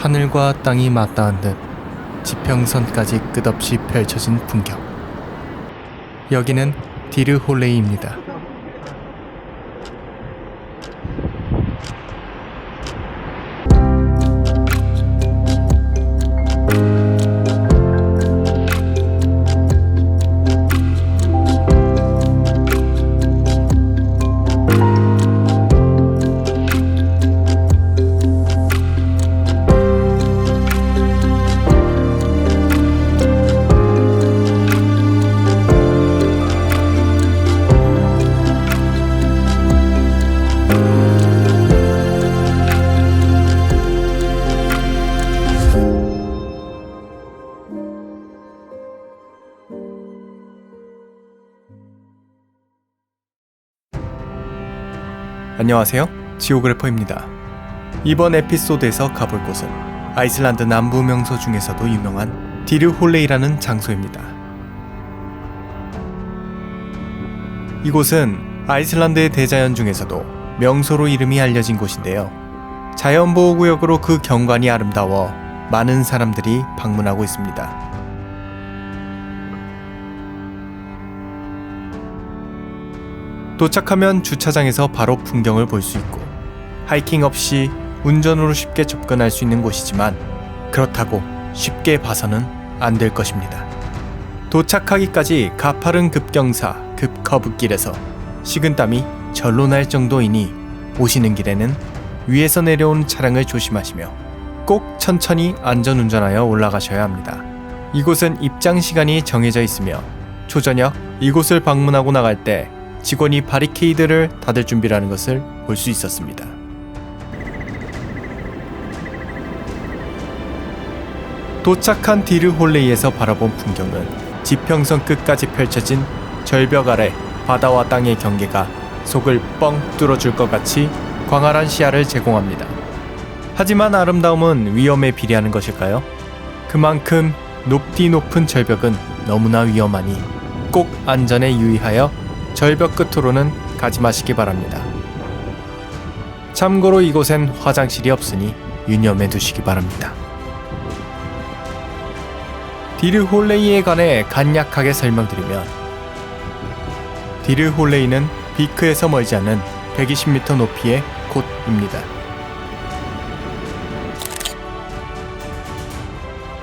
하늘과 땅이 맞닿은 듯 지평선까지 끝없이 펼쳐진 풍경. 여기는 디르 홀레이입니다. 안녕하세요, 지오그래퍼입니다. 이번 에피소드에서 가볼 곳은 아이슬란드 남부 명소 중에서도 유명한 디르 홀레이라는 장소입니다. 이곳은 아이슬란드의 대자연 중에서도 명소로 이름이 알려진 곳인데요. 자연보호구역으로 그 경관이 아름다워 많은 사람들이 방문하고 있습니다. 도착하면 주차장에서 바로 풍경을 볼 수 있고 하이킹 없이 운전으로 쉽게 접근할 수 있는 곳이지만 그렇다고 쉽게 봐서는 안 될 것입니다. 도착하기까지 가파른 급경사, 급커브길에서 식은땀이 절로 날 정도이니 오시는 길에는 위에서 내려온 차량을 조심하시며 꼭 천천히 안전운전하여 올라가셔야 합니다. 이곳은 입장 시간이 정해져 있으며 초저녁 이곳을 방문하고 나갈 때 직원이 바리케이드를 닫을 준비라는 것을 볼 수 있었습니다. 도착한 디르 홀레이에서 바라본 풍경은 지평선 끝까지 펼쳐진 절벽 아래 바다와 땅의 경계가 속을 뻥 뚫어줄 것 같이 광활한 시야를 제공합니다. 하지만 아름다움은 위험에 비례하는 것일까요? 그만큼 높디 높은 절벽은 너무나 위험하니 꼭 안전에 유의하여 절벽 끝으로는 가지 마시기 바랍니다. 참고로 이곳엔 화장실이 없으니 유념해 두시기 바랍니다. 디르 홀레이에 관해 간략하게 설명드리면 디르 홀레이는 비크에서 멀지 않은 120m 높이의 곳입니다.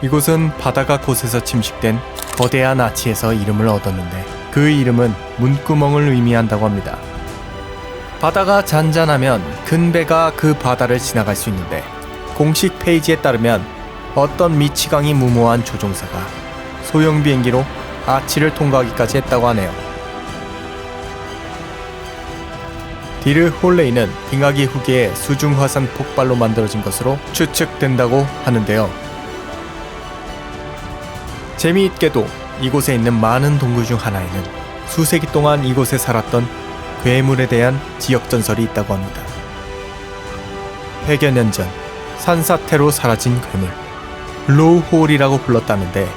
이곳은 바다가 곳에서 침식된 거대한 아치에서 이름을 얻었는데 그 이름은 문구멍을 의미한다고 합니다. 바다가 잔잔하면 큰 배가 그 바다를 지나갈 수 있는데 공식 페이지에 따르면 어떤 미치광이 무모한 조종사가 소형 비행기로 아치를 통과하기까지 했다고 하네요. 디르 홀레이는 빙하기 후기에 수중화산 폭발로 만들어진 것으로 추측된다고 하는데요. 재미있게도 이곳에 있는 많은 동굴 중 하나에는 수세기 동안 이곳에 살았던 괴물에 대한 지역 전설이 있다고 합니다. 100여 년 전 산사태로 사라진 괴물 로우홀이라고 불렀다는데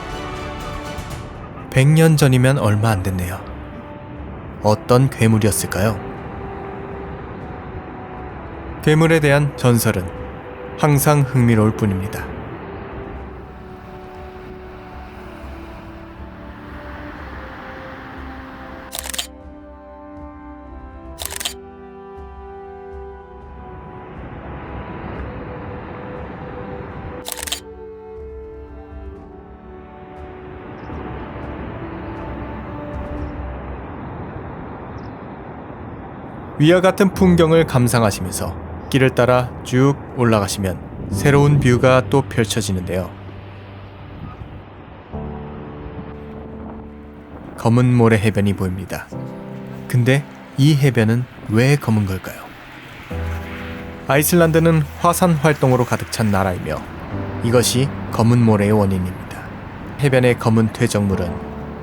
100년 전이면 얼마 안 됐네요. 어떤 괴물이었을까요? 괴물에 대한 전설은 항상 흥미로울 뿐입니다. 위와 같은 풍경을 감상하시면서 길을 따라 쭉 올라가시면 새로운 뷰가 또 펼쳐지는데요. 검은 모래 해변이 보입니다. 근데 이 해변은 왜 검은 걸까요? 아이슬란드는 화산 활동으로 가득 찬 나라이며 이것이 검은 모래의 원인입니다. 해변의 검은 퇴적물은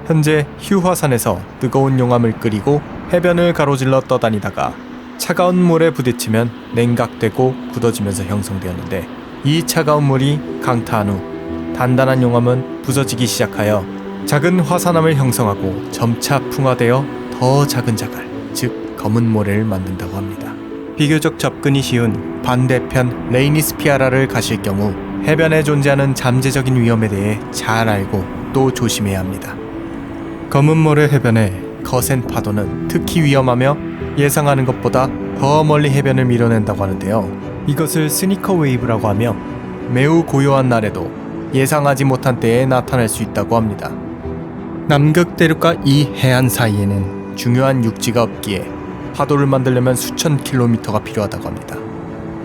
현재 휴화산에서 뜨거운 용암을 끓이고 해변을 가로질러 떠다니다가 차가운 물에 부딪히면 냉각되고 굳어지면서 형성되었는데 이 차가운 물이 강타한 후 단단한 용암은 부서지기 시작하여 작은 화산암을 형성하고 점차 풍화되어 더 작은 자갈, 즉 검은 모래를 만든다고 합니다. 비교적 접근이 쉬운 반대편 레이니스피아라를 가실 경우 해변에 존재하는 잠재적인 위험에 대해 잘 알고 또 조심해야 합니다. 검은 모래 해변의 거센 파도는 특히 위험하며 예상하는 것보다 더 멀리 해변을 밀어낸다고 하는데요. 이것을 스니커 웨이브라고 하며 매우 고요한 날에도 예상하지 못한 때에 나타날 수 있다고 합니다. 남극 대륙과 이 해안 사이에는 중요한 육지가 없기에 파도를 만들려면 수천 킬로미터가 필요하다고 합니다.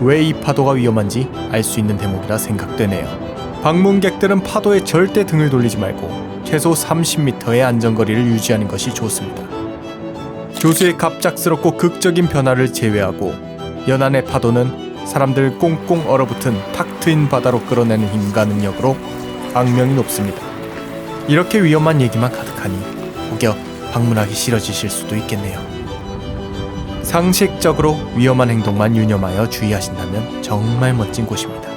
왜 이 파도가 위험한지 알 수 있는 대목이라 생각되네요. 방문객들은 파도에 절대 등을 돌리지 말고 최소 30m의 안전거리를 유지하는 것이 좋습니다. 조수의 갑작스럽고 극적인 변화를 제외하고 연안의 파도는 사람들 꽁꽁 얼어붙은 탁 트인 바다로 끌어내는 힘과 능력으로 악명이 높습니다. 이렇게 위험한 얘기만 가득하니 혹여 방문하기 싫어지실 수도 있겠네요. 상식적으로 위험한 행동만 유념하여 주의하신다면 정말 멋진 곳입니다.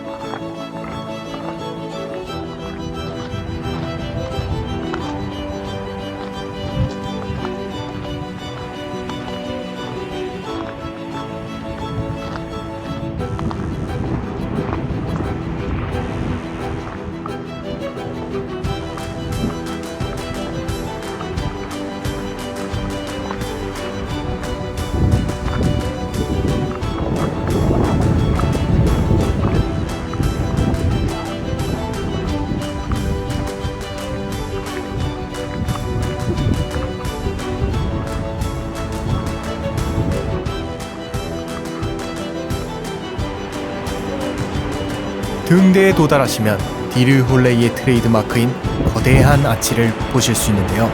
등대에 도달하시면 디르 홀레이의 트레이드 마크인 거대한 아치를 보실 수 있는데요.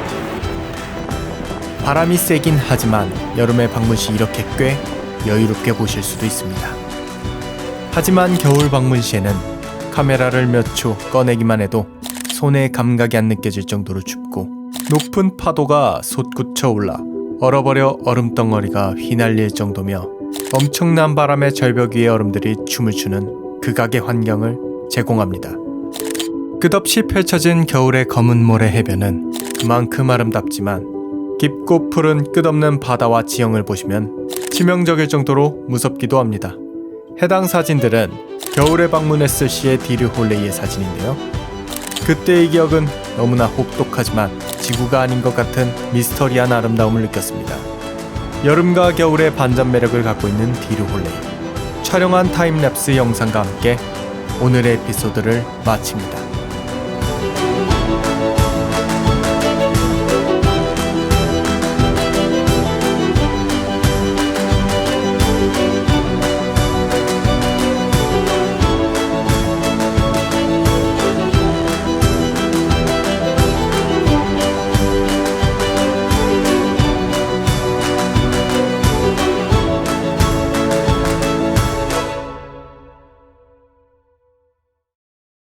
바람이 세긴 하지만 여름에 방문 시 이렇게 꽤 여유롭게 보실 수도 있습니다. 하지만 겨울 방문 시에는 카메라를 몇 초 꺼내기만 해도 손에 감각이 안 느껴질 정도로 춥고 높은 파도가 솟구쳐 올라 얼어버려 얼음덩어리가 휘날릴 정도며 엄청난 바람의 절벽 위의 얼음들이 춤을 추는 극악의 환경을 제공합니다. 끝없이 펼쳐진 겨울의 검은 모래 해변은 그만큼 아름답지만 깊고 푸른 끝없는 바다와 지형을 보시면 치명적일 정도로 무섭기도 합니다. 해당 사진들은 겨울에 방문했을 시의 디르 홀레이의 사진인데요. 그때의 기억은 너무나 혹독하지만 지구가 아닌 것 같은 미스터리한 아름다움을 느꼈습니다. 여름과 겨울의 반전 매력을 갖고 있는 디르 홀레이. 촬영한 타임랩스 영상과 함께 오늘의 에피소드를 마칩니다.